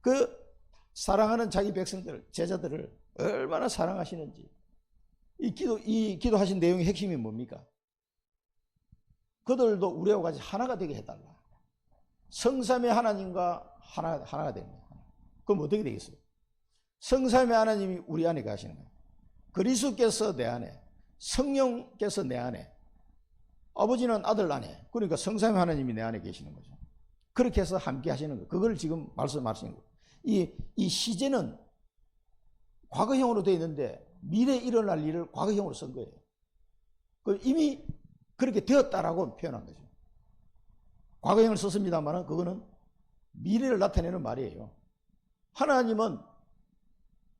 그 사랑하는 자기 백성들, 제자들을 얼마나 사랑하시는지. 이 기도하신 내용의 핵심이 뭡니까? 그들도 우리와 같이 하나가 되게 해달라. 성삼의 하나님과 하나가 되는 거예요. 그럼 어떻게 되겠어요? 성삼의 하나님이 우리 안에 가시는 거예요. 그리스도께서 내 안에, 성령께서 내 안에, 아버지는 아들 안에, 그러니까 성삼의 하나님이 내 안에 계시는 거죠. 그렇게 해서 함께 하시는 거예요. 그걸 지금 말씀하시는 거예요. 이 시제는 과거형으로 되어 있는데 미래에 일어날 일을 과거형으로 쓴 거예요. 이미 그렇게 되었다라고 표현한 거죠. 과거형을 썼습니다만 그거는 미래를 나타내는 말이에요. 하나님은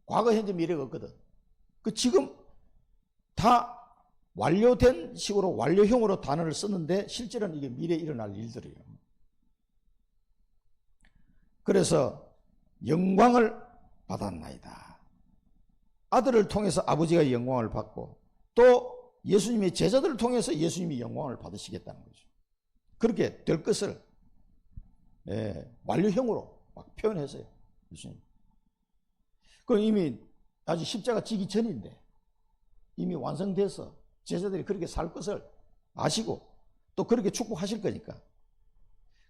과거, 현재, 미래가 없거든. 지금 다 완료된 식으로 완료형으로 단어를 썼는데 실제로는 이게 미래에 일어날 일들이에요. 그래서 영광을 받았나이다. 아들을 통해서 아버지가 영광을 받고 또 예수님의 제자들을 통해서 예수님이 영광을 받으시겠다는 거죠. 그렇게 될 것을 완료형으로 막 표현했어요. 예수님. 그럼 이미 아직 십자가 지기 전인데 이미 완성돼서 제자들이 그렇게 살 것을 아시고 또 그렇게 축복하실 거니까.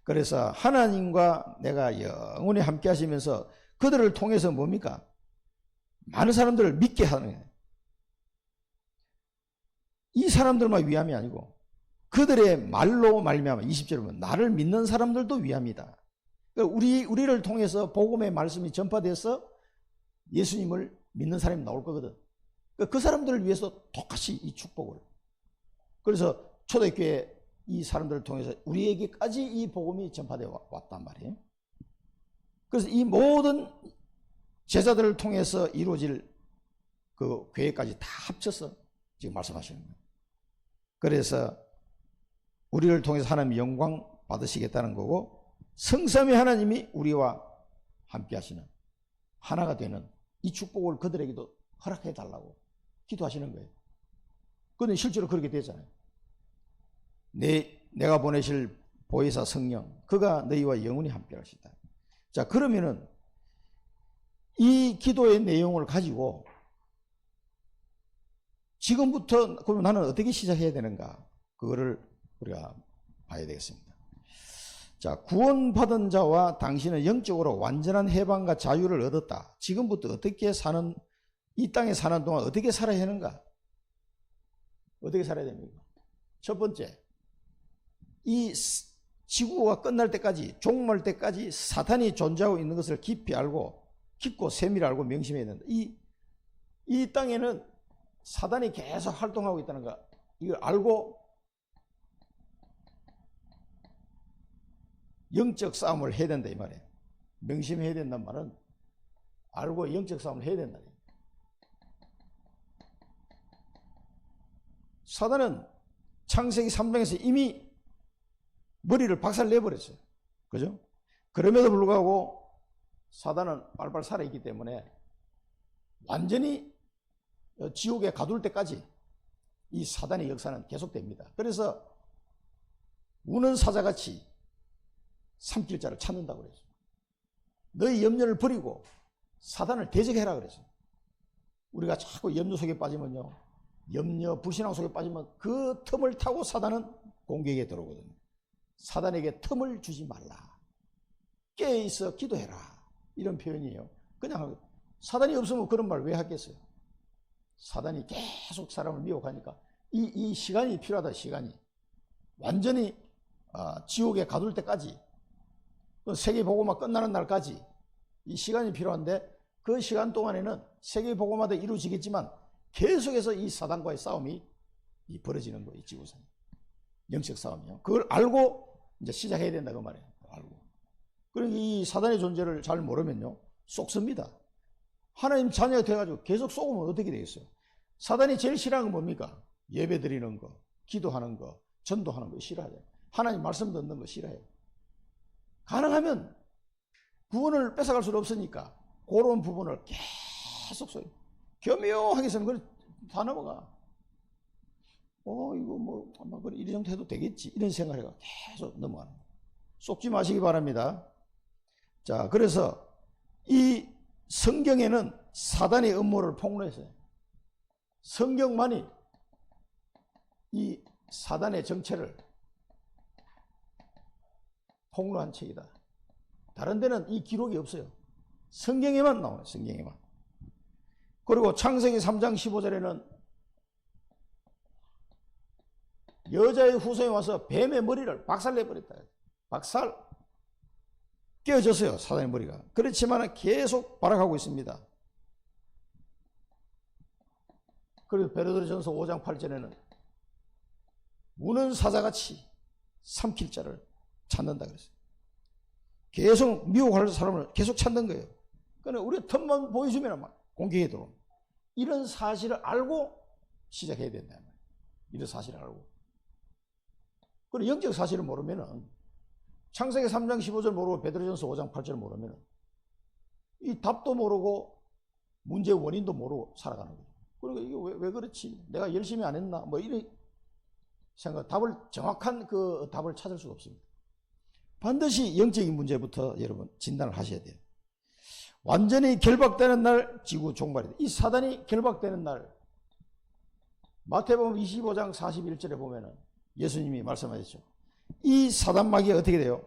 그래서 하나님과 내가 영원히 함께 하시면서 그들을 통해서 뭡니까? 많은 사람들을 믿게 하는 거예요. 이 사람들만 위함이 아니고 그들의 말로 말미암아 20절에 보면 나를 믿는 사람들도 위함이다. 그러니까 우리를 통해서 복음의 말씀이 전파돼서 예수님을 믿는 사람이 나올 거거든. 그 사람들을 위해서 똑같이 이 축복을. 그래서 초대교회 이 사람들을 통해서 우리에게까지 이 복음이 전파되어 왔단 말이에요. 그래서 이 모든 제자들을 통해서 이루어질 그 교회까지 다 합쳐서 지금 말씀하시는 거예요. 그래서 우리를 통해서 하나님 영광 받으시겠다는 거고 성삼위 하나님이 우리와 함께 하시는 하나가 되는 이 축복을 그들에게도 허락해 달라고 기도하시는 거예요. 그런데 실제로 그렇게 되잖아요. 내가 보내실 보혜사 성령 그가 너희와 영원히 함께 하시다. 자, 그러면은 이 기도의 내용을 가지고 지금부터 그럼 나는 어떻게 시작해야 되는가? 그거를 우리가 봐야 되겠습니다. 자, 구원받은 자와 당신은 영적으로 완전한 해방과 자유를 얻었다. 지금부터 어떻게 사는, 이 땅에 사는 동안 어떻게 살아야 하는가? 어떻게 살아야 됩니까? 첫 번째, 이 지구가 끝날 때까지, 종말 때까지 사탄이 존재하고 있는 것을 깊이 알고, 깊고 세밀히 알고 명심해야 된다. 이 땅에는 사단이 계속 활동하고 있다는 거, 이걸 알고 영적 싸움을 해야 된다 이 말이에요. 명심해야 된다는 말은 알고 영적 싸움을 해야 된다. 사단은 창세기 3장에서 이미 머리를 박살내버렸어요. 그죠? 그럼에도 불구하고 사단은 빨빨 살아있기 때문에 완전히 지옥에 가둘 때까지 이 사단의 역사는 계속됩니다. 그래서 우는 사자같이 삼킬 자를 찾는다고 그랬어요. 너희 염려를 버리고 사단을 대적해라 그랬어요. 우리가 자꾸 염려 속에 빠지면요, 염려, 불신앙 속에 빠지면 그 틈을 타고 사단은 공격에 들어오거든요. 사단에게 틈을 주지 말라. 깨어있어 기도해라. 이런 표현이에요. 그냥 사단이 없으면 그런 말 왜 하겠어요? 사단이 계속 사람을 미혹하니까 이 시간이 필요하다. 시간이 완전히 지옥에 가둘 때까지, 세계복음화 끝나는 날까지 이 시간이 필요한데, 그 시간 동안에는 세계복음화도 이루어지겠지만 계속해서 이 사단과의 싸움이 벌어지는 거예요. 이 지구상에 영적 싸움이요. 그걸 알고 이제 시작해야 된다 그 말이에요. 알고. 그리고 이 사단의 존재를 잘 모르면요 쏙습니다. 하나님 자녀가 돼가지고 계속 쏘으면 어떻게 되겠어요? 사단이 제일 싫어하는 건 뭡니까? 예배 드리는 거, 기도하는 거, 전도하는 거 싫어해요. 하나님 말씀 듣는 거 싫어해요. 가능하면 구원을 뺏어갈 수는 없으니까 그런 부분을 계속 쏘요. 교묘하게 해서는 그걸 다 넘어가. 이거 뭐 아마 이 정도 해도 되겠지 이런 생각을 해가 계속 넘어가는 거예요. 쏙지 마시기 바랍니다. 자, 그래서 이 성경에는 사단의 음모를 폭로했어요. 성경만이 이 사단의 정체를 폭로한 책이다. 다른 데는 이 기록이 없어요. 성경에만 나와요. 성경에만. 그리고 창세기 3장 15절에는 여자의 후손이 와서 뱀의 머리를 박살내버렸다. 박살 깨어졌어요. 사단의 머리가. 그렇지만 계속 발악하고 있습니다. 그래서 베드로전서 5장 8절에는 우는 사자같이 삼킬 자를 찾는다 그랬어요. 계속 미혹할 사람을 계속 찾는 거예요. 그러니까 우리가 틈만 보여주면 막 공격해 들어옵니다. 이런 사실을 알고 시작해야 된다. 이런 사실을 알고. 그리고 영적 사실을 모르면은 창세기 3장 15절 모르고 베드로전서 5장 8절 모르면은 이 답도 모르고 문제의 원인도 모르고 살아가는 거예요. 그러니까 이게 왜 그렇지? 내가 열심히 안 했나? 뭐 이런 생각, 정확한 그 답을 찾을 수가 없습니다. 반드시 영적인 문제부터 여러분 진단을 하셔야 돼요. 완전히 결박되는 날 지구 종말이 돼. 이 사단이 결박되는 날 마태복음 25장 41절에 보면은 예수님이 말씀하셨죠. 이 사단 마귀가 어떻게 돼요?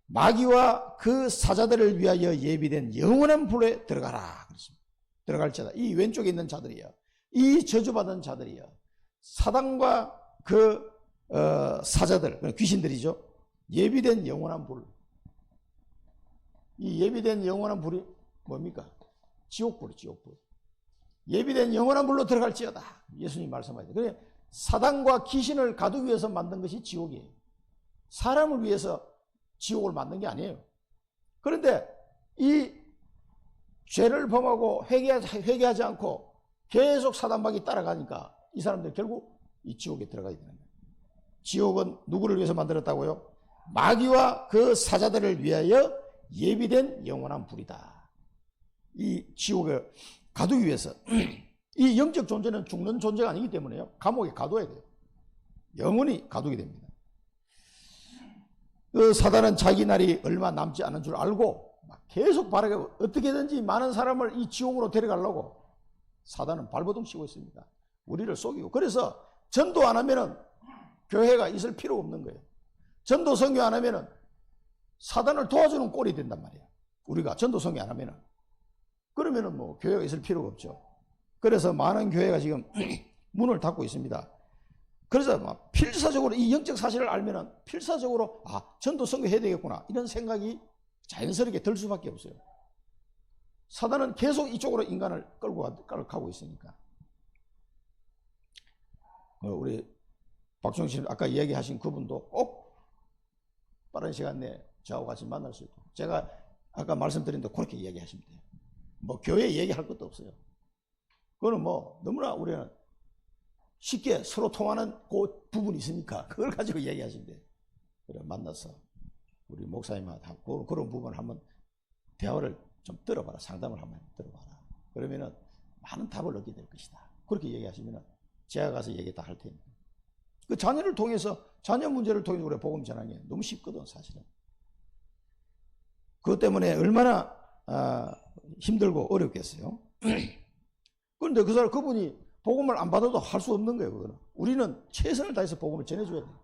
마귀와 그 사자들을 위하여 예비된 영원한 불에 들어가라 그렇습니다. 들어갈 자다. 이 왼쪽에 있는 자들이야. 이 저주받은 자들이야. 사단과 그 사자들, 귀신들이죠. 예비된 영원한 불. 이 예비된 영원한 불이 뭡니까? 지옥불, 지옥불. 예비된 영원한 불로 들어갈지어다. 예수님 말씀하셨어요. 그래 사단과 귀신을 가두기 위해서 만든 것이 지옥이에요. 사람을 위해서 지옥을 만든 게 아니에요. 그런데 이 죄를 범하고 회개하지 않고 계속 사단박이 따라가니까 이 사람들 결국 이 지옥에 들어가게 되는 거예요. 지옥은 누구를 위해서 만들었다고요? 마귀와 그 사자들을 위하여 예비된 영원한 불이다. 이 지옥을 가두기 위해서 이 영적 존재는 죽는 존재가 아니기 때문에요. 감옥에 가둬야 돼요. 영원히 가두게 됩니다. 그 사단은 자기 날이 얼마 남지 않은 줄 알고 계속 바라고 어떻게든지 많은 사람을 이 지옥으로 데려가려고 사단은 발버둥 치고 있습니다. 우리를 속이고. 그래서 전도 안 하면은 교회가 있을 필요가 없는 거예요. 전도 선교 안 하면은 사단을 도와주는 꼴이 된단 말이에요. 우리가 전도 선교 안 하면은. 그러면은 뭐 교회가 있을 필요가 없죠. 그래서 많은 교회가 지금 문을 닫고 있습니다. 그래서 막 필사적으로 이 영적 사실을 알면은 필사적으로 전도 선교 해야 되겠구나 이런 생각이 자연스럽게 들 수밖에 없어요. 사단은 계속 이쪽으로 인간을 끌고 가고 있으니까. 우리 박종신 아까 이야기하신 그분도 꼭 빠른 시간 내에 저하고 같이 만날 수 있고, 제가 아까 말씀드린 대로 그렇게 이야기하시면 돼요. 뭐 교회 얘기할 것도 없어요. 그거는 뭐 너무나 우리는 쉽게 서로 통하는 그 부분이 있으니까 그걸 가지고 얘기하시면 돼요. 그래 만나서 우리 목사님하고 그런 부분을 한번 대화를 좀 들어봐라. 상담을 한번 들어봐라. 그러면은 많은 답을 얻게 될 것이다. 그렇게 얘기하시면은 제가 가서 얘기 다 할 테니까. 그 자녀를 통해서, 자녀 문제를 통해서 우리가 복음 전하는 게 너무 쉽거든, 사실은. 그것 때문에 얼마나 힘들고 어렵겠어요. 그런데 그분이 복음을 안 받아도 할 수 없는 거예요, 그거는. 우리는 최선을 다해서 복음을 전해줘야 돼요.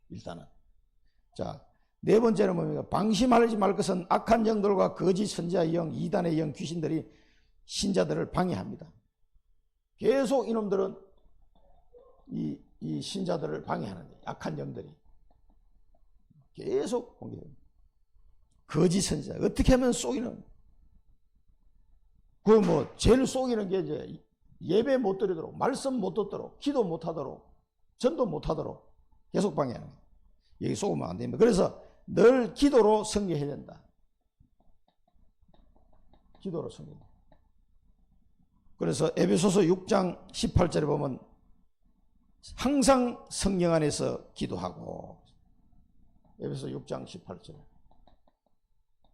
일단은. 자, 네 번째는 뭡니까? 방심하지 말 것은 악한 영들과 거짓 선지자의 영, 이단의 영, 귀신들이 신자들을 방해합니다. 계속 이놈들은 이 신자들을 방해하는 거예요. 악한 영들이. 계속 공격합니다. 거짓 선지자. 어떻게 하면 속이는? 제일 속이는 게 이제 예배 못 드리도록, 말씀 못 듣도록, 기도 못 하도록, 전도 못 하도록 계속 방해하는 거예요. 여기 속으면 안 됩니다. 그래서 늘 기도로 승리해야 된다. 기도로 승리. 그래서 에베소서 6장 18절에 보면 항상 성령 안에서 기도하고, 에베소서 6장 18절.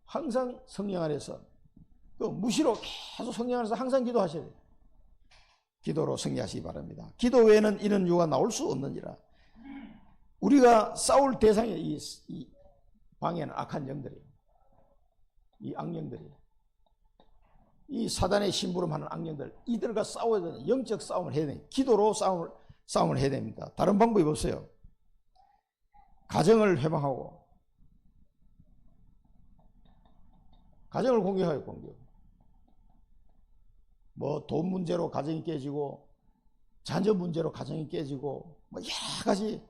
항상 성령 안에서, 무시로 계속 성령 안에서 항상 기도하셔야 돼요. 기도로 승리하시기 바랍니다. 기도 외에는 이런 이유가 나올 수 없느니라. 우리가 싸울 대상이 이 방에는 악한 영들이에요. 이 악령들이에요. 이 사단의 심부름하는 악령들, 이들과 싸워야 되는 영적 싸움을 해야 됩니다. 기도로 싸움을 해야 됩니다. 다른 방법이 없어요. 가정을 회방하고, 가정을 공격해요, 공격. 뭐 돈 문제로 가정이 깨지고, 자녀 문제로 가정이 깨지고, 뭐 여러 가지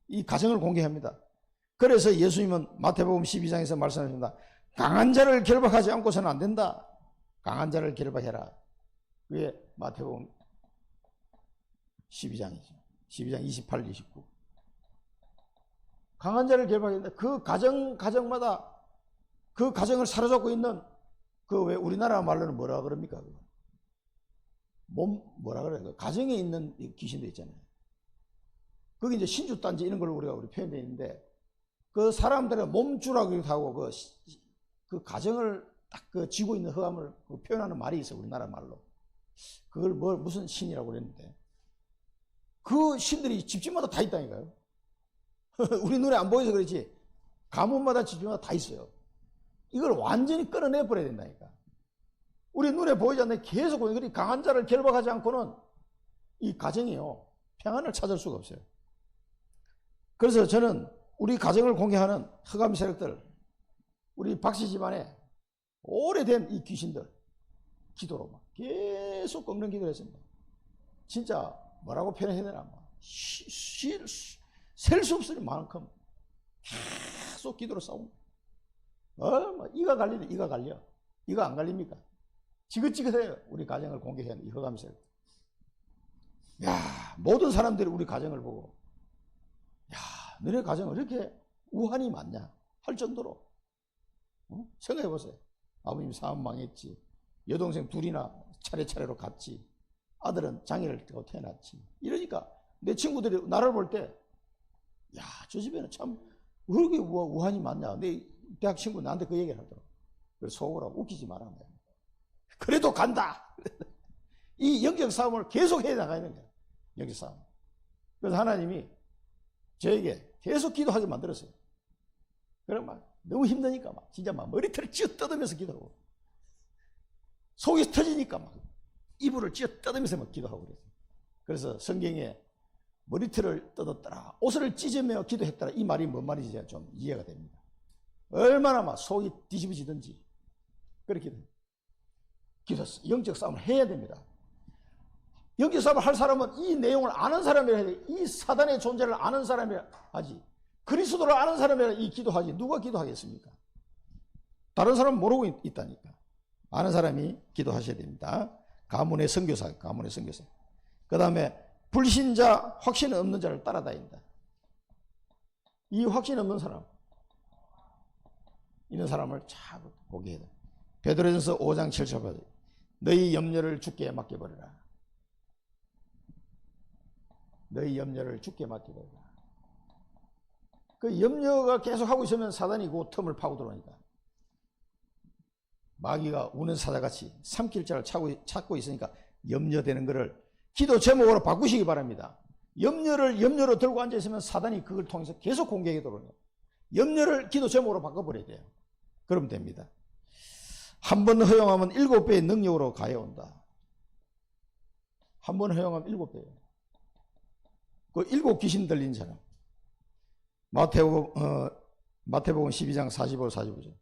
이 가정을 공격합니다. 그래서 예수님은 마태복음 12장에서 말씀하십니다. 강한 자를 결박하지 않고서는 안 된다. 강한 자를 결박해라. 그게 마태복음 12장이죠. 12장 28, 29. 강한 자를 결박했는데 그 가정마다 그 가정을 사로잡고 있는 그 왜 우리나라 말로는 뭐라 그럽니까? 뭐라 그래요? 가정에 있는 귀신도 있잖아요. 그게 이제 신주단지 이런 걸로 우리 표현되어 있는데 그 사람들의 몸주라고 하고 그 가정을 딱 그 쥐고 있는 흑암을 표현하는 말이 있어요. 우리나라 말로. 그걸 무슨 신이라고 그랬는데 그 신들이 집집마다 다 있다니까요. 우리 눈에 안 보여서 그렇지 가문마다 집집마다 다 있어요. 이걸 완전히 끌어내 버려야 된다니까. 우리 눈에 보이지 않는 계속 그러니 강한 자를 결박하지 않고는 이 가정이요 평안을 찾을 수가 없어요. 그래서 저는 우리 가정을 공격하는 흑암 세력들, 우리 박씨 집안에 오래된 이 귀신들 기도로 막 계속 꺾는 기도를 했습니다. 진짜 뭐라고 표현해야 되나 셀 수 없을 만큼 계속 기도로 싸웁니다. 이가 갈리네. 이가 갈려. 이가 안 갈립니까? 지긋지긋해요. 우리 가정을 공격하는 이 흑암 세력. 야, 모든 사람들이 우리 가정을 보고 야, 너네 가정은 이렇게 우환이 많냐 할 정도로 생각해 보세요. 아버님 사업 망했지. 여동생 둘이나 차례차례로 갔지. 아들은 장애를 띠고 태어났지. 이러니까 내 친구들이 나를 볼 때 야, 저 집에는 참 왜 이렇게 우환이 많냐. 내 대학 친구 나한테 그 얘기를 하더라고. 그래서 속으로 웃기지 마라. 그래도 간다. 이 영적 싸움을 계속 해 나가야 되는 거야. 영적 싸움. 그래서 하나님이 저에게 계속 기도하게 만들었어요. 그럼 막 너무 힘드니까 막 진짜 막 머리털을 쥐어 뜯으면서 기도하고 속이 터지니까 막 이불을 쥐어 뜯으면서 막 기도하고 그랬어요. 그래서 성경에 머리털을 뜯었더라, 옷을 찢으며 기도했더라, 이 말이 뭔 말인지 제가 좀 이해가 됩니다. 얼마나 막 속이 뒤집어지든지 그렇게 기도, 영적 싸움을 해야 됩니다. 영적 싸움을 할 사람은 이 내용을 아는 사람이라 해야 돼. 이 사단의 존재를 아는 사람이라 하지. 그리스도를 아는 사람이라 이 기도하지. 누가 기도하겠습니까? 다른 사람은 모르고 있다니까. 아는 사람이 기도하셔야 됩니다. 가문의 선교사. 그 다음에 불신자, 확신 없는 자를 따라다닌다. 이 확신 없는 사람, 이런 사람을 잘 보게 해야 돼. 베드로전서 5장 7절 너희 염려를 주께 맡겨버려라. 너희 염려를 주께 맡겨버려라. 그 염려가 계속 하고 있으면 사단이 그 틈을 파고 들어오니까 마귀가 우는 사자같이 삼킬 자를 찾고 있으니까 염려되는 것을 기도 제목으로 바꾸시기 바랍니다. 염려로 들고 앉아있으면 사단이 그걸 통해서 계속 공격해 들어오는 거예요. 염려를 기도 제목으로 바꿔버려야 돼요. 그러면 됩니다. 한 번 허용하면 7배의 능력으로 가해온다. 한 번 허용하면 7배예요. 그 7 귀신 들린 사람. 마태복음 12장 45, 45절.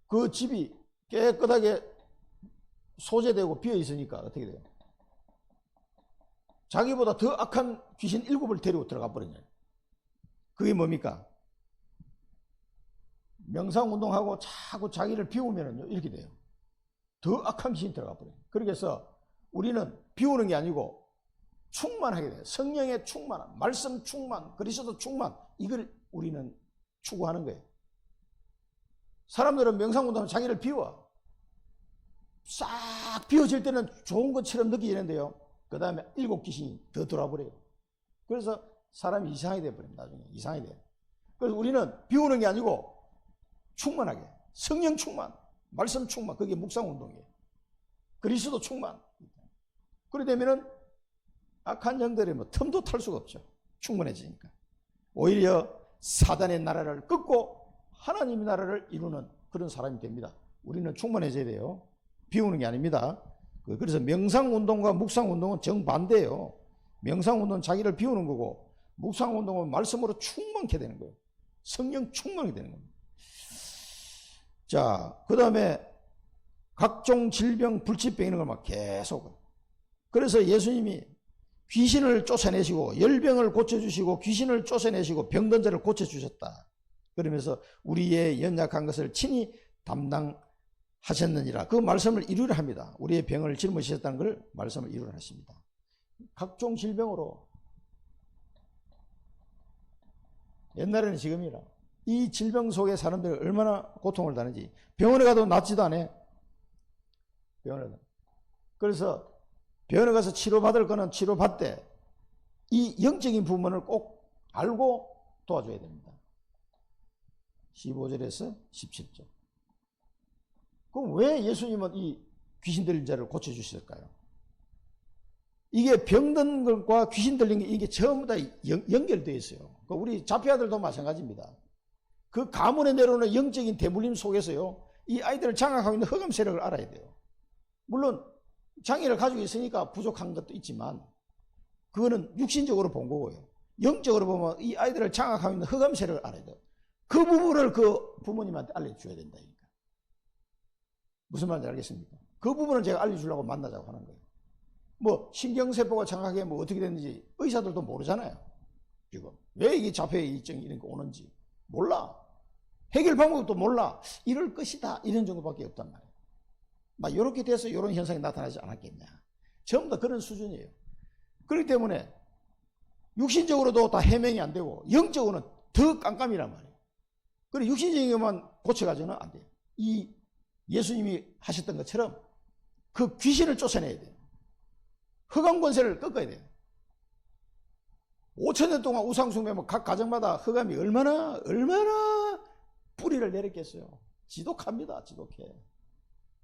그 집이 깨끗하게 소재되고 비어 있으니까 어떻게 돼요? 자기보다 더 악한 귀신 7을 데리고 들어가 버리냐. 그게 뭡니까? 명상운동하고 자꾸 자기를 비우면요 이렇게 돼요. 더 악한 귀신이 들어가 버려요. 그래서 우리는 비우는 게 아니고 충만하게 돼요. 성령의 충만, 말씀 충만, 그리스도 충만, 이걸 우리는 추구하는 거예요. 사람들은 명상운동하면 자기를 비워. 싹 비워질 때는 좋은 것처럼 느끼는데요. 그 다음에 7 귀신이 더 돌아버려요. 그래서 사람이 이상하게 돼버립니다. 나중에 이상하게 돼요. 그래서 우리는 비우는 게 아니고 충만하게, 성령 충만, 말씀 충만, 그게 묵상운동이에요. 그리스도 충만. 그래 되면은 악한 영들이 뭐 틈도 탈 수가 없죠. 충분해지니까. 오히려 사단의 나라를 끊고 하나님의 나라를 이루는 그런 사람이 됩니다. 우리는 충만해져야 돼요. 비우는 게 아닙니다. 그래서 명상운동과 묵상운동은 정반대예요. 명상운동은 자기를 비우는 거고, 묵상운동은 말씀으로 충만케 되는 거예요. 성령 충만이 되는 겁니다. 자, 그 다음에 각종 질병, 불치병 이런 걸 막 계속. 그래서 예수님이 귀신을 쫓아내시고 열병을 고쳐주시고 귀신을 쫓아내시고 병든 자를 고쳐주셨다. 그러면서 우리의 연약한 것을 친히 담당하셨느니라. 그 말씀을 이루려 합니다. 우리의 병을 짊어지셨다는 걸 말씀을 이루려 하십니다. 각종 질병으로, 옛날에는 지금이라 이 질병 속에 사람들이 얼마나 고통을 당하는지, 병원에 가도 낫지도 않아. 병원에 가도. 그래서 병원에 가서 치료받을 거는 치료받되 이 영적인 부분을 꼭 알고 도와줘야 됩니다. 15절에서 17절. 그럼 왜 예수님은 이 귀신 들린 자를 고쳐주셨을까요? 이게 병든 것과 귀신 들린 게 이게 전부 다 연결되어 있어요. 우리 자폐아들도 마찬가지입니다. 그 가문에 내려오는 영적인 대물림 속에서요, 이 아이들을 장악하고 있는 흑암 세력을 알아야 돼요. 물론 장애를 가지고 있으니까 부족한 것도 있지만 그거는 육신적으로 본 거고요. 영적으로 보면 이 아이들을 장악하고 있는 흑암 세력을 알아야 돼요. 그 부분을 그 부모님한테 알려줘야 된다니까. 무슨 말인지 알겠습니까? 그 부분을 제가 알려주려고 만나자고 하는 거예요. 뭐 신경세포가 장악해 뭐 어떻게 됐는지 의사들도 모르잖아요. 지금 왜 이게 자폐이증이 이런 거 오는지 몰라. 해결 방법도 몰라. 이럴 것이다 이런 정도밖에 없단 말이에요. 막 이렇게 돼서 이런 현상이 나타나지 않았겠냐. 전부 다 그런 수준이에요. 그렇기 때문에 육신적으로도 다 해명이 안 되고 영적으로는 더 깜깜이란 말이에요. 그리고 육신적인 것만 고쳐가지고는 안 돼요. 이 예수님이 하셨던 것처럼 그 귀신을 쫓아내야 돼요. 흑암 권세를 꺾어야 돼요. 5,000년 동안 우상숭배하면 각 가정마다 흑암이 얼마나 뿌리를 내렸겠어요. 지독합니다. 지독해.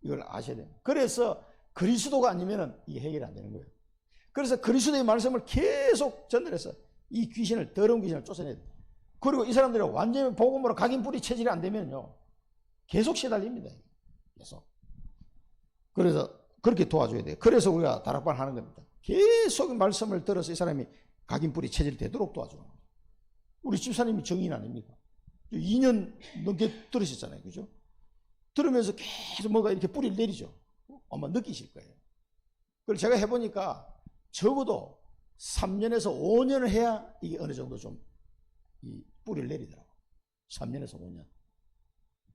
이걸 아셔야 돼요. 그래서 그리스도가 아니면 이게 해결이 안 되는 거예요. 그래서 그리스도의 말씀을 계속 전달해서 이 귀신을, 더러운 귀신을 쫓아내야 돼요. 그리고 이 사람들이 완전히 복음으로 각인 뿌리 체질이 안 되면요, 계속 시달립니다. 계속. 그래서 그렇게 도와줘야 돼요. 그래서 우리가 다락방 하는 겁니다. 계속 말씀을 들어서 이 사람이 각인 뿌리 체질 되도록 도와주는 거예요. 우리 집사님이 정인 아닙니까? 2년 넘게 들으셨잖아요. 그죠? 들으면서 계속 뭔가 이렇게 뿌리를 내리죠. 아마 느끼실 거예요. 그걸 제가 해보니까 적어도 3년에서 5년을 해야 이게 어느 정도 좀 이 뿌리를 내리더라고. 3년에서 5년.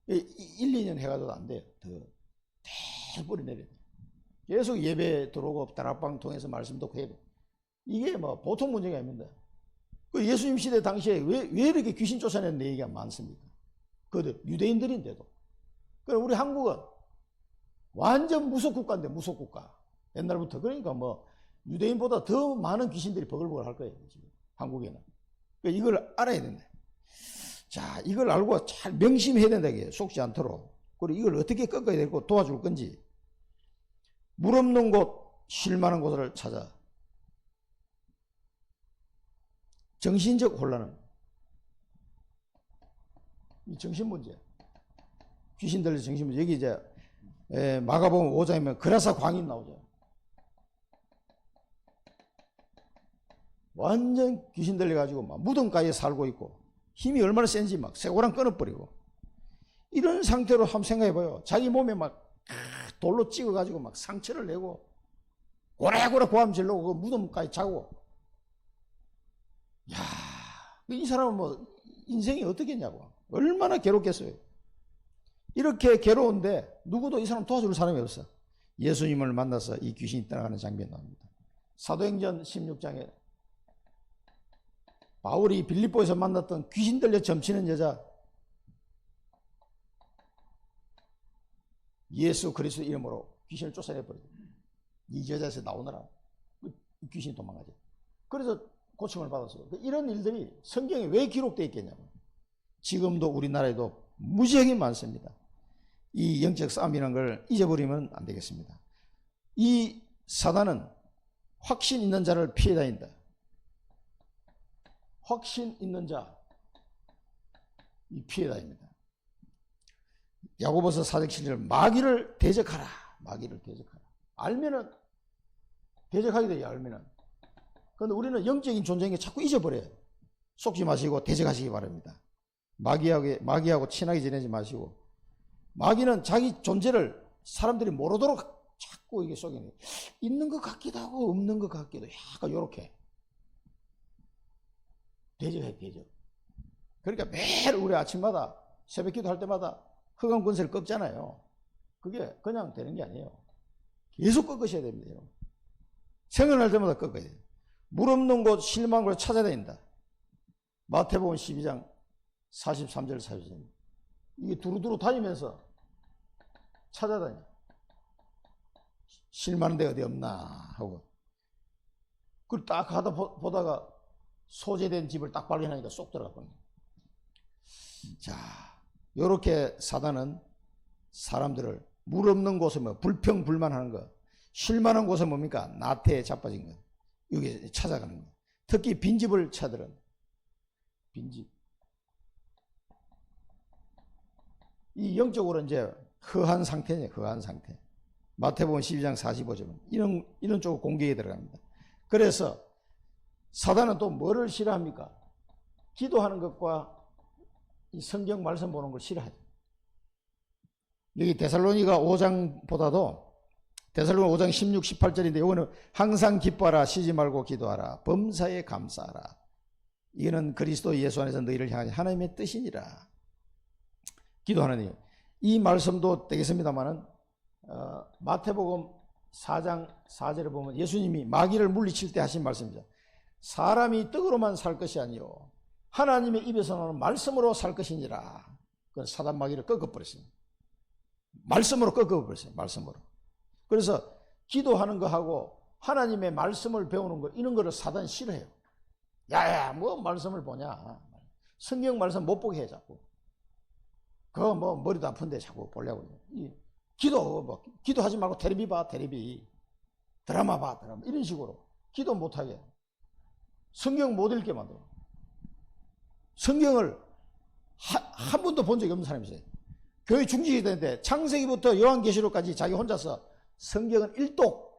1, 2년 해가도 안 돼요. 더 계속 뿌리 내려야 돼요. 계속 예배 들어오고 다락방 통해서 말씀 듣고 해야 돼요. 이게 뭐 보통 문제가 아닙니다. 그 예수님 시대 당시에 왜 이렇게 귀신 쫓아내는 얘기가 많습니까? 그들 유대인들인데도. 그럼 우리 한국은 완전 무속국가인데, 무속국가. 옛날부터. 그러니까 뭐 유대인보다 더 많은 귀신들이 버글버글 할 거예요. 지금 한국에는. 그러니까 이걸 알아야 된다. 자, 이걸 알고 잘 명심해야 된다. 이게 속지 않도록. 그리고 이걸 어떻게 꺾어야 되고 도와줄 건지. 물 없는 곳, 쉴 만한 곳을 찾아. 정신적 혼란은 이 정신 문제. 귀신 들려 정신 문제. 여기 이제 마가복음 5장이면 그라사 광인 나오죠. 완전 귀신 들려가지고 막 무덤가에 살고 있고 힘이 얼마나 센지 막 쇠고랑 끊어버리고 이런 상태로 한번 생각해봐요. 자기 몸에 막 돌로 찍어가지고 막 상처를 내고 고래고래 고함 질러고 그 무덤가에 자고, 야, 이 사람은 뭐 인생이 어떻겠냐고. 얼마나 괴롭겠어요. 이렇게 괴로운데 누구도 이 사람 도와줄 사람이 없어. 예수님을 만나서 이 귀신이 떠나가는 장면이 나옵니다. 사도행전 16장에 바울이 빌립보에서 만났던 귀신 들려 점치는 여자, 예수 그리스도 이름으로 귀신을 쫓아내버려요. 이 여자에서 나오느라 귀신이 도망가죠. 그래서 고침을 받았어요. 이런 일들이 성경에 왜 기록되어 있겠냐고. 지금도 우리나라에도 무지하게 많습니다. 이 영적 싸움이라는 걸 잊어버리면 안 되겠습니다. 이 사단은 확신 있는 자를 피해 다닌다. 확신 있는 자, 이 피해 다닙니다. 야고보서 4장 7절 마귀를 대적하라. 마귀를 대적하라. 알면은 대적하게 돼요. 알면은. 그런데 우리는 영적인 존재인 게 자꾸 잊어버려요. 속지 마시고 대적하시기 바랍니다. 마귀하고 친하게 지내지 마시고. 마귀는 자기 존재를 사람들이 모르도록 자꾸 이게 속이는, 있는 것 같기도 하고 없는 것 같기도 약간 요렇게 대적해. 대적. 그러니까 매일 우리 아침마다 새벽 기도할 때마다 흑암 권세를 꺾잖아요. 그게 그냥 되는 게 아니에요. 계속 꺾으셔야 됩니다. 여러분. 생각날 때마다 꺾어야 돼요. 물 없는 곳, 실망한 곳을 찾아다닌다. 마태복음 12장 43절 44절. 이게 두루두루 다니면서 찾아다녀. 실망한 데 어디 없나 하고. 그걸 딱 가다 보다가 소재된 집을 딱 발견하니까 쏙 들어갔거든요. 자, 요렇게 사단은 사람들을 물 없는 곳에 뭐 불평불만하는 거, 쉴만한 곳에 뭡니까? 나태에 자빠진 것, 여기 찾아가는 거. 특히 빈집을 찾으는 빈집. 이 영적으로 이제 허한 상태네요. 허한 상태. 마태복음 12장 45절은 이런 쪽으로 공격에 들어갑니다. 그래서 사단은 또 뭐를 싫어합니까? 기도하는 것과 이 성경 말씀 보는 걸 싫어하죠. 여기 데살로니가 5장보다도 데살로니가 5장 16, 18절인데 이거는 항상 기뻐하라, 쉬지 말고 기도하라, 범사에 감사하라. 이거는 그리스도 예수 안에서 너희를 향한 하나님의 뜻이니라. 기도하는 일. 이 말씀도 되겠습니다만은 마태복음 4장 4절에 보면 예수님이 마귀를 물리칠 때 하신 말씀이죠. 사람이 떡으로만 살 것이 아니요 하나님의 입에서 나오는 말씀으로 살 것이니라. 그 사단 마귀를 꺾어버렸습니다. 말씀으로 꺾어버렸어요. 말씀으로. 그래서 기도하는 거하고 하나님의 말씀을 배우는 거, 이런 거를 사단이 싫어해요. 야야, 뭐 말씀을 보냐. 성경 말씀 못 보게 해 자꾸. 그거 뭐 머리도 아픈데 자꾸 보려고. 기도하지 말고 텔레비 봐, 텔레비. 드라마 봐, 드라마. 이런 식으로 기도 못하게. 성경 못 읽게 만들어. 성경을 한 번도 본 적이 없는 사람이 있어요. 교회 중직이 되는데 창세기부터 요한계시록까지 자기 혼자서 성경은 1독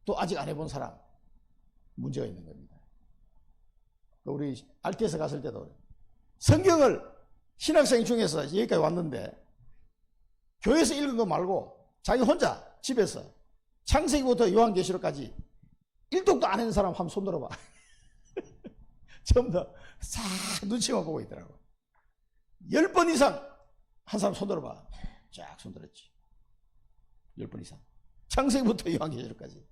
또 아직 안 해본 사람, 문제가 있는 겁니다. 우리 RT에서 갔을 때도 그래요. 성경을 신학생 중에서 여기까지 왔는데 교회에서 읽은 거 말고 자기 혼자 집에서 창세기부터 요한계시록까지 1독도 안 한 사람 한번 손 들어봐. 전부 다 싹 눈치만 보고 있더라고. 10번 이상 한 사람 손 들어봐. 쫙 손 들었지. 10번 이상. 창세기부터 요한계시록까지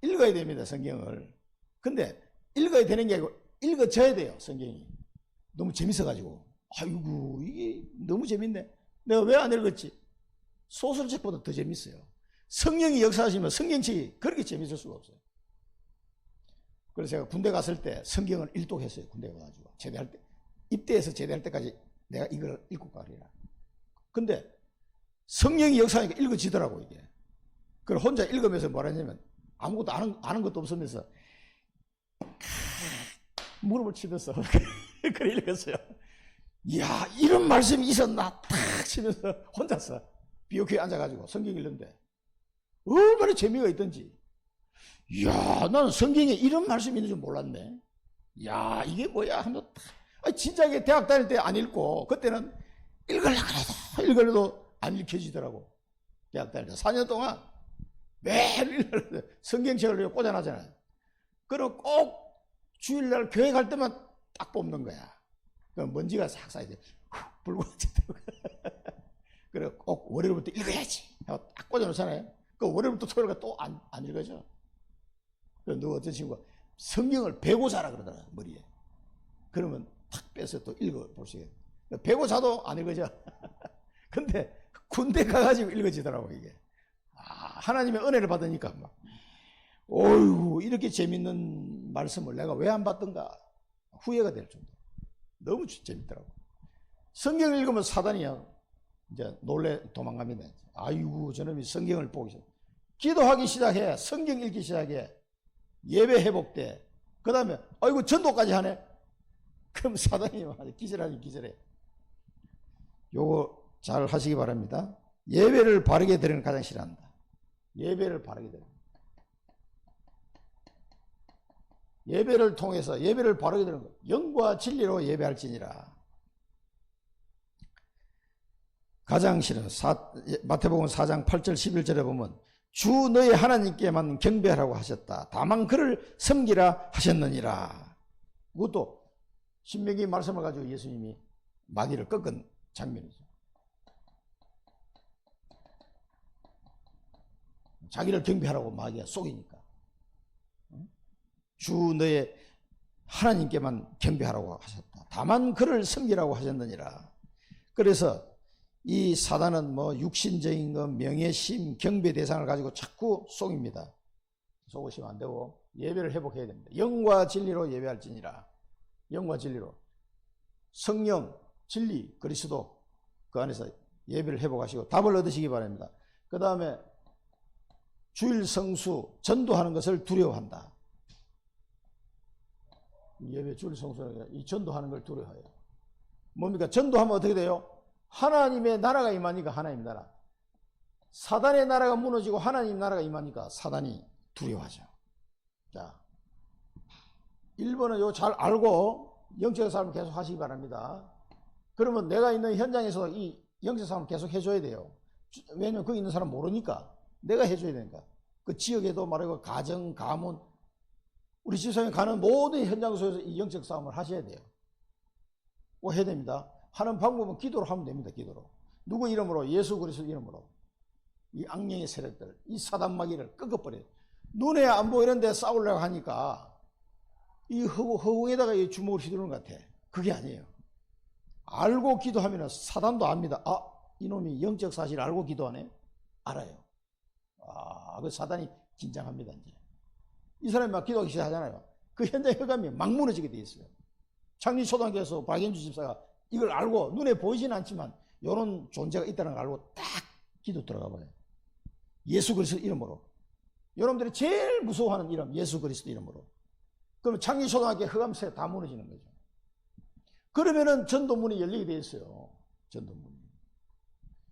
읽어야 됩니다, 성경을. 근데 읽어야 되는 게 아니고 읽어져야 돼요, 성경이. 너무 재밌어가지고. 아이고, 이게 너무 재밌네. 내가 왜 안 읽었지? 소설책보다 더 재밌어요. 성령이 역사하시면 성경책이 그렇게 재밌을 수가 없어요. 그래서 제가 군대 갔을 때 성경을 일독했어요. 군대 가가지고. 제대할 때. 입대해서 제대할 때까지 내가 이걸 읽고 가리라. 근데 성령이 역사하니까 읽어지더라고, 이게. 그걸 혼자 읽으면서 뭐라 했냐면 아무것도 아는 것도 없으면서 무릎을 치면서 그래 읽었어요. 이야, 이런 말씀이 있었나? 탁 치면서 혼자서 비옥회에 앉아가지고 성경 읽는데 얼마나 재미가 있던지. 이야, 나는 성경에 이런 말씀이 있는 줄 몰랐네. 야, 이게 뭐야? 하면서 진작에 대학 다닐 때 안 읽고 그때는 읽으려도 안 읽혀지더라고. 대학 다닐 때 4년 동안 매일 성경책을 꽂아놨잖아요. 그리고 꼭 주일날 교회 갈 때만 딱 뽑는 거야. 그럼 먼지가 싹 쌓이지. 붉어지더라고. 그리고 꼭 월요일부터 읽어야지 하고 딱 꽂아놓잖아요. 그 월요일부터 토요일까지 또 안 읽어져. 그래서 너 어떤 친구가 성경을 베고 자라 그러더라, 머리에. 그러면 탁 빼서 또 읽어볼 수 있게. 베고 자도 안 읽어져. 근데 군대 가가지고 읽어지더라고, 이게. 하나님의 은혜를 받으니까 막, 어이구, 이렇게 재밌는 말씀을 내가 왜 안 받던가 후회가 될 정도. 너무 재밌더라고. 성경을 읽으면 사단이야 이제 놀래 도망갑니다. 아이고, 저놈이 성경을 보기 시작. 기도하기 시작해. 성경 읽기 시작해. 예배 회복돼. 그 다음에 아이고, 전도까지 하네. 그럼 사단이 기절하니 기절해. 요거 잘 하시기 바랍니다. 예배를 바르게 드리는 가장 싫어한다. 예배를 바르게 드리는. 예배를 통해서 예배를 바르게 드리는 것. 영과 진리로 예배할지니라. 가장 싫은 마태복음 4장 8절 11절에 보면 주 너희 하나님께만 경배하라고 하셨다. 다만 그를 섬기라 하셨느니라. 그것도 신명기 말씀을 가지고 예수님이 마귀를 꺾은 장면이죠. 자기를 경배하라고 마귀가 속이니까. 주 너의 하나님께만 경배하라고 하셨다. 다만 그를 섬기라고 하셨느니라. 그래서 이 사단은 뭐 육신적인 것, 명예심, 경배 대상을 가지고 자꾸 속입니다. 속으시면 안 되고 예배를 회복해야 됩니다. 영과 진리로 예배할지니라. 영과 진리로. 성령, 진리, 그리스도 그 안에서 예배를 회복하시고 답을 얻으시기 바랍니다. 그 다음에 주일 성수, 전도하는 것을 두려워한다. 예배 주일 성수, 이 전도하는 걸 두려워해요. 뭡니까? 전도하면 어떻게 돼요? 하나님의 나라가 임하니까 하나님 나라. 사단의 나라가 무너지고 하나님 나라가 임하니까 사단이 두려워하죠. 자, 1번은 요 잘 알고 영적 삶을 계속 하시기 바랍니다. 그러면 내가 있는 현장에서 이 영적 삶을 계속 해줘야 돼요. 왜냐면 거기 있는 사람 모르니까 내가 해줘야 되니까. 그 지역에도 말하고 가정, 가문, 우리 집사람이 가는 모든 현장 속에서 이 영적 싸움을 하셔야 돼요. 꼭 해야 됩니다. 하는 방법은 기도로 하면 됩니다. 기도로. 누구 이름으로? 예수 그리스도 이름으로. 이 악령의 세력들, 이 사단 마귀를 꺾어버려요. 눈에 안 보이는데 싸우려고 하니까 이 허공에다가 이 주먹을 휘두르는 것 같아. 그게 아니에요. 알고 기도하면 사단도 압니다. 아, 이놈이 영적 사실을 알고 기도하네? 알아요. 아, 그 사단이 긴장합니다. 이제. 이 사람이 막 기도하기 시작하잖아요. 그 현장에 가감이 막 무너지게 돼 있어요. 창리초등학교에서 박연주 집사가 이걸 알고 눈에 보이지는 않지만 이런 존재가 있다는 걸 알고 딱 기도 들어가 버려요. 예수 그리스도 이름으로. 여러분들이 제일 무서워하는 이름, 예수 그리스도 이름으로. 그러면 창리초등학교 흑암새 다 무너지는 거죠. 그러면은 전도문이 열리게 돼 있어요. 전도문이.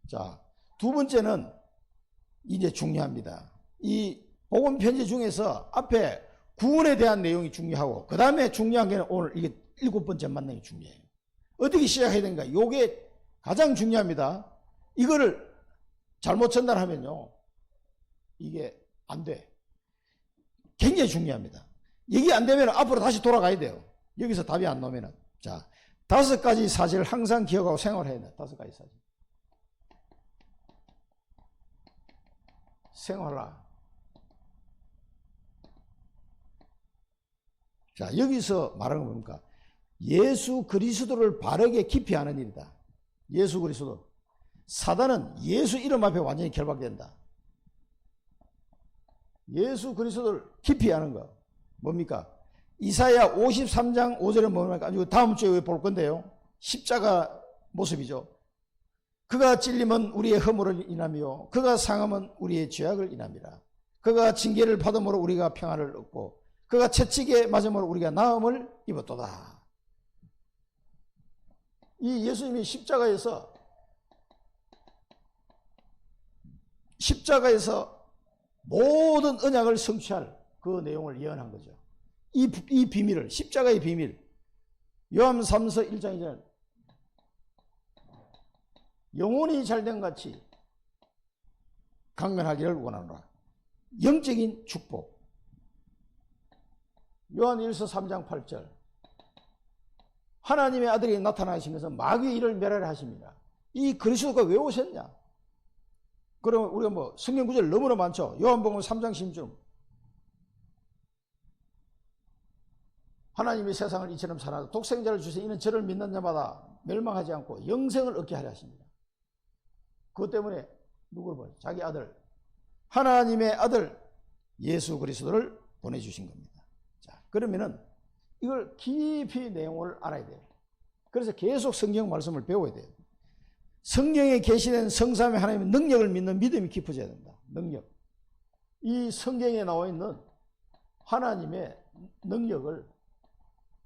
자, 두 번째는 이제 중요합니다. 이 복음 편지 중에서 앞에 구원에 대한 내용이 중요하고 그 다음에 중요한 게 오늘 이게 7번째 만남이 중요해요. 어떻게 시작해야 되는가? 이게 가장 중요합니다. 이거를 잘못 전달하면요. 이게 안 돼. 굉장히 중요합니다. 이게 안 되면 앞으로 다시 돌아가야 돼요. 여기서 답이 안 나오면은. 자, 5가지 사실을 항상 기억하고 생활해야 돼요. 5가지 사실. 생활라. 자, 여기서 말하는 건 뭡니까? 예수 그리스도를 바르게 깊이 아는 일이다. 예수 그리스도. 사단은 예수 이름 앞에 완전히 결박된다. 예수 그리스도를 깊이 아는 거. 뭡니까? 이사야 53장 5절에 뭡니까? 아주 다음 주에 볼 건데요. 십자가 모습이죠. 그가 찔림은 우리의 허물을 인하며 그가 상함은 우리의 죄악을 인함이라. 그가 징계를 받음으로 우리가 평안을 얻고 그가 채찍에 맞음으로 우리가 나음을 입었도다. 이 예수님이 십자가에서 모든 언약을 성취할 그 내용을 예언한 거죠. 이 비밀을, 십자가의 비밀. 요한 3서 1장 2절. 영혼이 잘된 같이 강건하기를 원하노라. 영적인 축복. 요한 1서 3장 8절. 하나님의 아들이 나타나시면서 마귀의 일을 멸하려 하십니다. 이 그리스도가 왜 오셨냐? 그러면 우리가 뭐 성경 구절 너무나 많죠. 요한복음 3장 16절. 하나님이 세상을 이처럼 사랑하사 독생자를 주시니 이는 저를 믿는 자마다 멸망하지 않고 영생을 얻게 하려 하십니다. 그것 때문에 누구를 보내? 자기 아들, 하나님의 아들 예수 그리스도를 보내주신 겁니다. 자, 그러면은 이걸 깊이 내용을 알아야 돼요. 그래서 계속 성경 말씀을 배워야 돼요. 성경에 계시된 성삼위 하나님의 능력을 믿는 믿음이 깊어져야 된다. 능력. 이 성경에 나와 있는 하나님의 능력을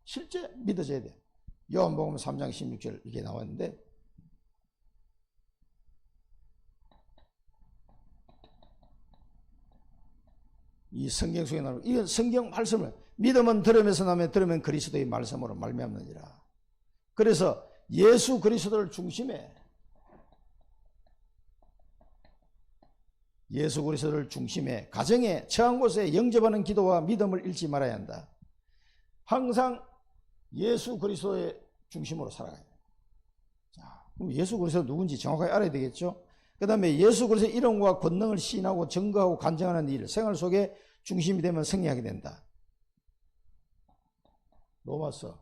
실제 믿어져야 돼요. 요한복음 3장 16절 이게 나와 있는데 이 성경 속에 나오는 이건 성경 말씀을 믿음은 들음에서 나면 들으면 그리스도의 말씀으로 말미암느니라. 그래서 예수 그리스도를 중심에 가정에 처한 곳에 영접하는 기도와 믿음을 잃지 말아야 한다. 항상 예수 그리스도의 중심으로 살아가야 돼. 자, 그럼 예수 그리스도가 누군지 정확하게 알아야 되겠죠. 그 다음에 예수 그리스도의 이름과 권능을 시인하고 증거하고 간증하는 일, 생활 속에 중심이 되면 승리하게 된다. 로마서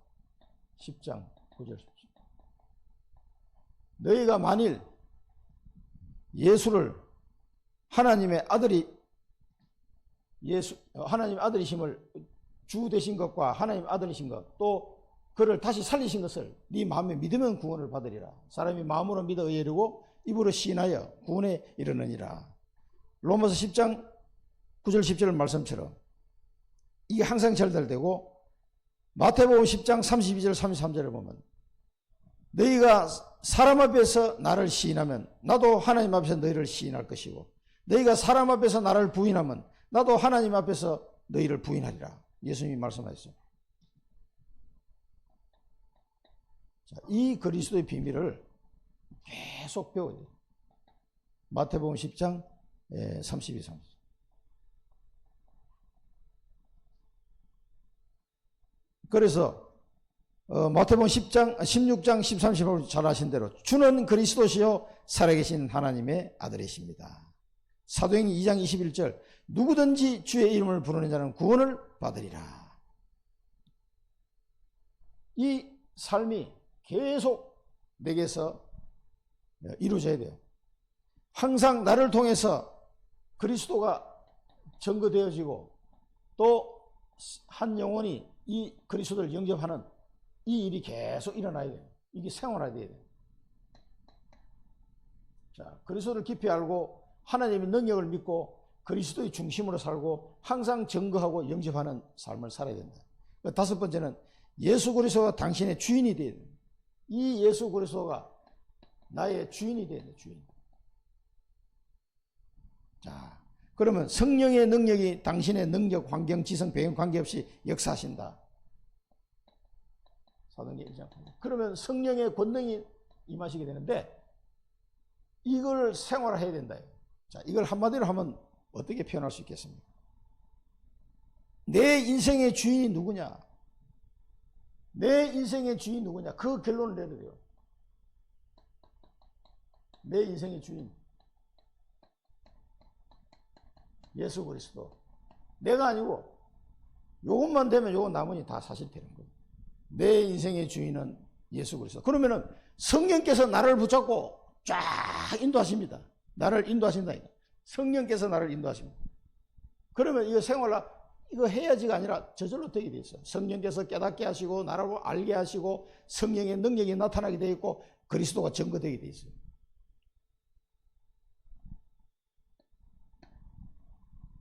10장 9절 10절. 너희가 만일 예수를 하나님의 아들이심을 주 되신 것과 하나님 아들이신 것, 또 그를 다시 살리신 것을 네 마음에 믿으면 구원을 받으리라. 사람이 마음으로 믿어 의에 이르고 입으로 시인하여 구원에 이르느니라. 로마서 10장 9절 10절 말씀처럼 이게 항상 절달되고, 마태복음 10장 32절 33절을 보면 너희가 사람 앞에서 나를 시인하면 나도 하나님 앞에서 너희를 시인할 것이고, 너희가 사람 앞에서 나를 부인하면 나도 하나님 앞에서 너희를 부인하리라. 예수님이 말씀하셨어요. 자, 이 그리스도의 비밀을 계속 배워야 돼요. 마태복음 10장 32, 30. 그래서 마태복음 16장 13, 15절 잘 아신 대로 주는 그리스도시요 살아계신 하나님의 아들이십니다. 사도행전 2장 21절 누구든지 주의 이름을 부르는 자는 구원을 받으리라. 이 삶이 계속 내게서 이루어져야 돼요. 항상 나를 통해서 그리스도가 증거되어지고 또 한 영혼이 이 그리스도를 영접하는 이 일이 계속 일어나야 돼요. 이게 생활화돼야 돼요. 자, 그리스도를 깊이 알고 하나님의 능력을 믿고 그리스도의 중심으로 살고 항상 증거하고 영접하는 삶을 살아야 된다. 다섯 번째는 예수 그리스도가 당신의 주인이 돼야 돼요. 이 예수 그리스도가 나의 주인이 돼야 돼요. 주인. 자, 그러면 성령의 능력이 당신의 능력, 환경, 지성, 배경 관계없이 역사하신다. 사도행전 1장. 그러면 성령의 권능이 임하시게 되는데 이걸 생활해야 된다. 자, 이걸 한마디로 하면 어떻게 표현할 수 있겠습니까? 내 인생의 주인이 누구냐? 내 인생의 주인이 누구냐? 그 결론을 내야 돼요. 내 인생의 주인. 예수 그리스도. 내가 아니고 요것만 되면 요거 나머지 다 사실 되는 거예요. 내 인생의 주인은 예수 그리스도. 그러면은 성령께서 나를 붙잡고 쫙 인도하십니다. 나를 인도하신다. 성령께서 나를 인도하십니다. 그러면 이거 이거 해야지가 아니라 저절로 되게 돼 있어요. 성령께서 깨닫게 하시고 나를 알게 하시고 성령의 능력이 나타나게 돼 있고 그리스도가 증거되게 돼 있어요.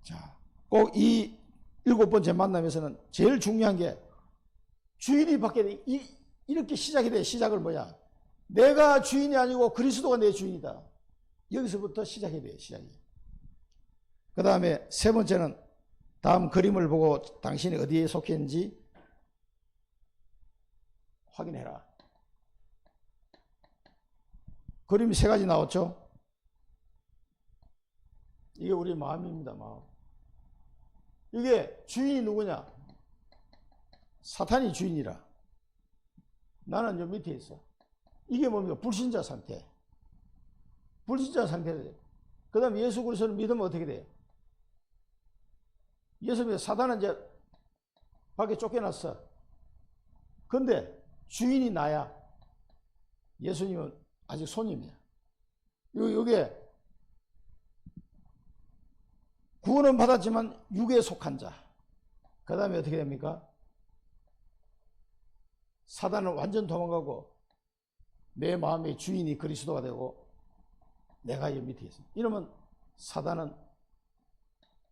자, 꼭 이 7번째 만남에서는 제일 중요한 게 주인이 바뀌어야 돼. 이렇게 시작이 돼. 시작을 뭐야? 내가 주인이 아니고 그리스도가 내 주인이다. 여기서부터 시작해야 돼요. 시작이. 그 다음에 세 번째는 다음 그림을 보고 당신이 어디에 속해 있는지 확인해라. 그림이 세 가지 나왔죠? 이게 우리 마음입니다. 마음. 이게 주인이 누구냐? 사탄이 주인이라. 나는 저 밑에 있어. 이게 뭡니까? 불신자 상태. 불신자 상태를. 그 다음에 예수 그리스도를 믿으면 어떻게 돼요? 예수 믿으면 사단은 이제 밖에 쫓겨났어. 근데 주인이 나야. 예수님은 아직 손님이야. 요게 구원은 받았지만 육에 속한 자. 그 다음에 어떻게 됩니까? 사단은 완전 도망가고 내 마음의 주인이 그리스도가 되고 내가 이 밑에 있어. 이러면 사단은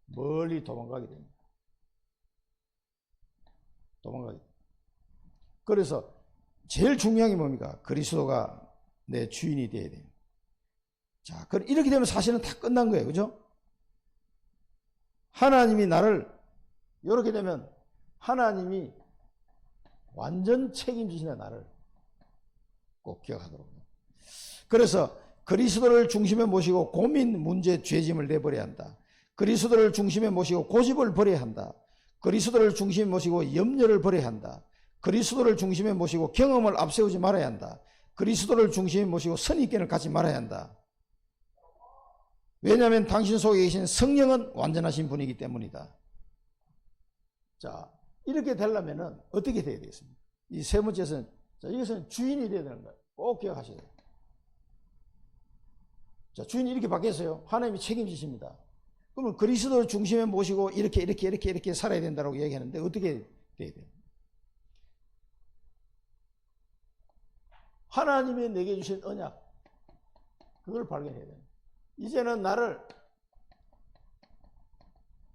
멀리 도망가게 됩니다. 도망가게. 그래서 제일 중요한 게 뭡니까? 그리스도가 내 주인이 되어야 돼요. 자, 이렇게 되면 사실은 다 끝난 거예요. 그죠? 하나님이 나를 이렇게 되면 하나님이 완전 책임지시는 나를 꼭 기억하도록. 그래서 그리스도를 중심에 모시고 고민, 문제, 죄짐을 내버려야 한다. 그리스도를 중심에 모시고 고집을 버려야 한다. 그리스도를 중심에 모시고 염려를 버려야 한다. 그리스도를 중심에 모시고 경험을 앞세우지 말아야 한다. 그리스도를 중심에 모시고 선입견을 갖지 말아야 한다. 왜냐하면 당신 속에 계신 성령은 완전하신 분이기 때문이다. 자, 이렇게 되려면 어떻게 돼야 되겠습니까? 이 세 번째는, 자, 이것은 주인이 돼야 되는 거예요. 꼭 기억하셔야 돼요. 자, 주인이 이렇게 바뀌었어요. 하나님이 책임지십니다. 그러면 그리스도를 중심에 모시고 이렇게 살아야 된다고 얘기하는데 어떻게 돼야 돼요? 하나님이 내게 주신 언약, 그걸 발견해야 돼요. 이제는 나를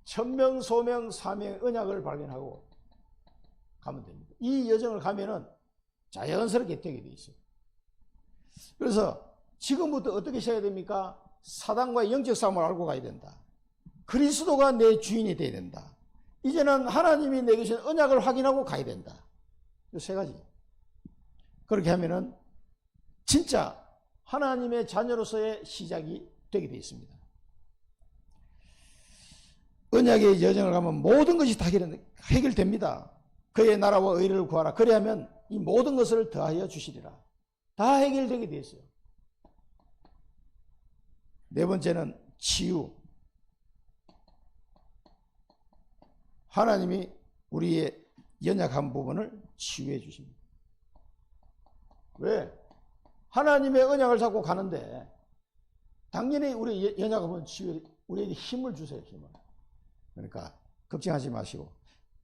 천명, 소명, 사명, 언약을 발견하고 가면 됩니다. 이 여정을 가면은 자연스럽게 되게 돼 있어요. 그래서 지금부터 어떻게 해야 됩니까? 사단과의 영적 싸움을 알고 가야 된다. 그리스도가 내 주인이 돼야 된다. 이제는 하나님이 내게 주신 언약을 확인하고 가야 된다. 이 세 가지. 그렇게 하면은 진짜 하나님의 자녀로서의 시작이 되게 되어 있습니다. 언약의 여정을 가면 모든 것이 다 해결됩니다. 그의 나라와 의를 구하라. 그래야면 이 모든 것을 더하여 주시리라. 다 해결되게 되어 있어요. 네 번째는 치유. 하나님이 우리의 연약한 부분을 치유해 주십니다. 왜? 하나님의 언약을 잡고 가는데 당연히 우리 연약한 부분 치유해, 우리에게 힘을 주세요. 힘을. 그러니까 걱정하지 마시고.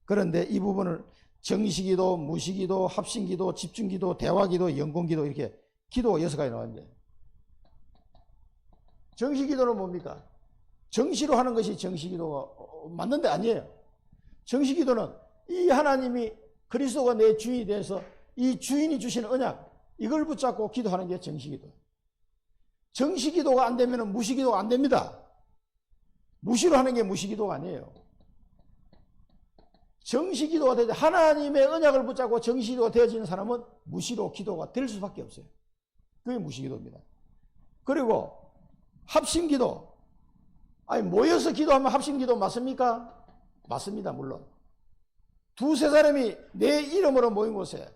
그런데 이 부분을 정시기도, 무시기도, 합심기도, 집중기도, 대화기도, 영공기도 이렇게 기도가 6가지 나왔는데 정시기도는 뭡니까? 정시로 하는 것이 정시기도가 맞는데 아니에요. 정시기도는 이 하나님이 그리스도가 내 주인이 돼서 이 주인이 주신 언약 이걸 붙잡고 기도하는 게 정시기도. 정시기도가 안 되면 무시기도가 안 됩니다. 무시로 하는 게 무시기도가 아니에요. 정시기도가 되지 하나님의 언약을 붙잡고 정시기도가 되어지는 사람은 무시로 기도가 될 수밖에 없어요. 그게 무시기도입니다. 그리고 합심기도. 아니 모여서 기도하면 합심기도 맞습니까? 맞습니다. 물론. 두세 사람이 내 이름으로 모인 곳에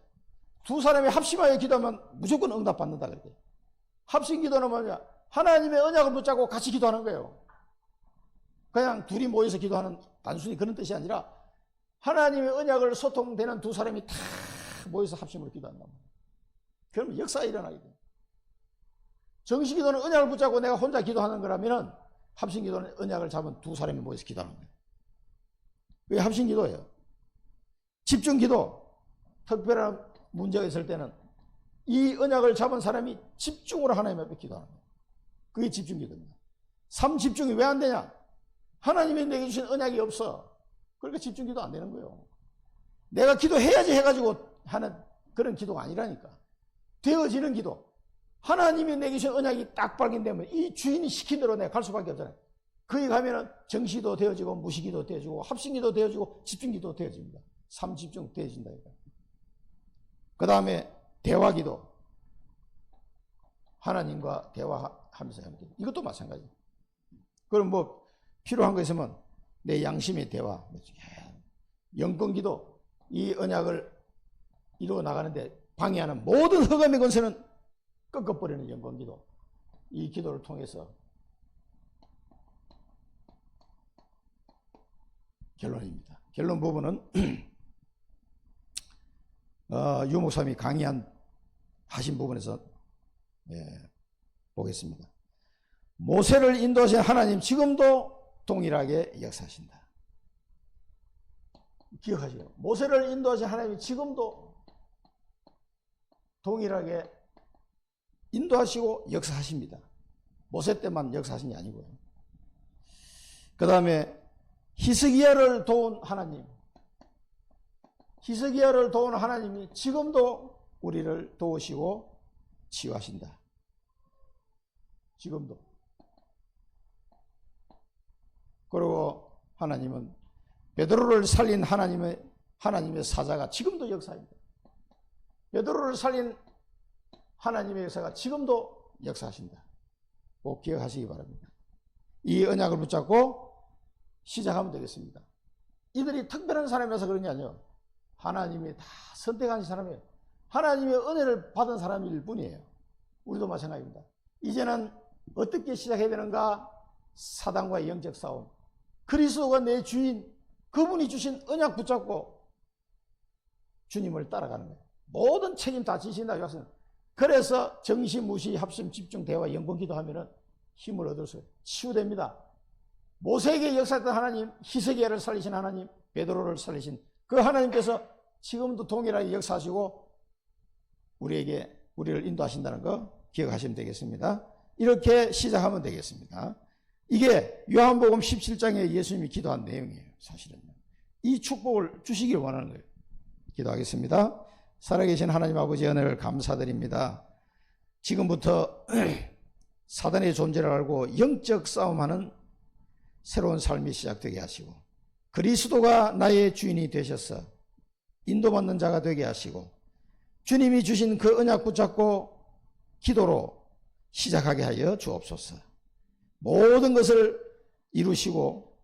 두 사람이 합심하여 기도하면 무조건 응답받는다 그랬대요. 합심기도는 뭐냐? 하나님의 언약을 붙잡고 같이 기도하는 거예요. 그냥 둘이 모여서 기도하는 단순히 그런 뜻이 아니라 하나님의 언약을 소통되는 두 사람이 다 모여서 합심으로 기도한다. 그러면 역사가 일어나게 돼요. 정시기도는 언약을 붙잡고 내가 혼자 기도하는 거라면 합심기도는 언약을 잡은 두 사람이 모여서 기도하는 거예요. 그게 합심기도예요. 집중기도, 특별한 문제가 있을 때는 이 언약을 잡은 사람이 집중으로 하나님 앞에 기도하는 거예요. 그게 집중기도입니다. 삼집중이 왜 안 되냐? 하나님이 내게 주신 언약이 없어. 그러니까 집중기도 안 되는 거예요. 내가 기도해야지 해가지고 하는 그런 기도가 아니라니까. 되어지는 기도. 하나님이 내게 주신 언약이 딱 발견되면 이 주인이 시킨 대로 내가 갈 수밖에 없잖아요. 거기 가면은 정시도 되어지고 무시기도 되어지고 합심기도 되어지고 집중기도 되어집니다. 삼집중 되어진다니까. 그 다음에 대화기도. 하나님과 대화하면서 하는 기도. 이것도 마찬가지. 그럼 뭐 필요한 거 있으면 내 양심의 대화. 영권기도. 이 언약을 이루어 나가는데 방해하는 모든 흑암의 권세는 꺾어버리는 영권기도. 이 기도를 통해서 결론입니다. 결론 부분은 유 목사님이 하신 부분에서 보겠습니다. 모세를 인도하신 하나님 지금도 동일하게 역사하신다. 기억하시죠? 모세를 인도하신 하나님이 지금도 동일하게 인도하시고 역사하십니다. 모세 때만 역사하신 게 아니고요. 그 다음에 히스기야를 도운 하나님. 히스기야를 도운 하나님이 지금도 우리를 도우시고 치유하신다. 지금도. 그리고 하나님은 베드로를 살린 하나님의 사자가 지금도 역사합니다. 베드로를 살린 하나님의 역사가 지금도 역사하신다. 꼭 기억하시기 바랍니다. 이 언약을 붙잡고 시작하면 되겠습니다. 이들이 특별한 사람이라서 그런 게 아니에요. 하나님이 다 선택하신 사람이에요. 하나님의 은혜를 받은 사람일 뿐이에요. 우리도 마찬가지입니다. 이제는 어떻게 시작해야 되는가? 사단과의 영적 싸움. 그리스도가 내 주인, 그분이 주신 언약 붙잡고 주님을 따라가는 거예요. 모든 책임 다 지신다고 하셨어요. 그래서 정시무시 합심 집중 대화 영권 기도하면은 힘을 얻을 수 있어요. 치유됩니다. 모세에게 역사했던 하나님, 히스기야를 살리신 하나님, 베드로를 살리신 그 하나님께서 지금도 동일하게 역사하시고 우리를 인도하신다는 거 기억하시면 되겠습니다. 이렇게 시작하면 되겠습니다. 이게 요한복음 17장에 예수님이 기도한 내용이에요. 사실은 이 축복을 주시길 원하는 거예요. 기도하겠습니다. 살아계신 하나님 아버지 은혜를 감사드립니다. 지금부터 사단의 존재를 알고 영적 싸움하는 새로운 삶이 시작되게 하시고 그리스도가 나의 주인이 되셔서 인도받는 자가 되게 하시고 주님이 주신 그 언약 붙잡고 기도로 시작하게 하여 주옵소서. 모든 것을 이루시고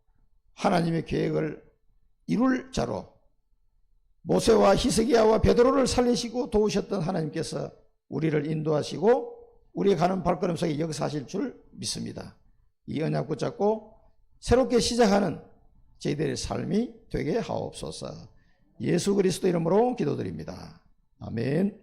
하나님의 계획을 이룰 자로 모세와 히스기야와 베드로를 살리시고 도우셨던 하나님께서 우리를 인도하시고 우리가 가는 발걸음 속에 역사하실 줄 믿습니다. 이 언약 붙잡고 새롭게 시작하는 저희들의 삶이 되게 하옵소서. 예수 그리스도 이름으로 기도드립니다. 아멘.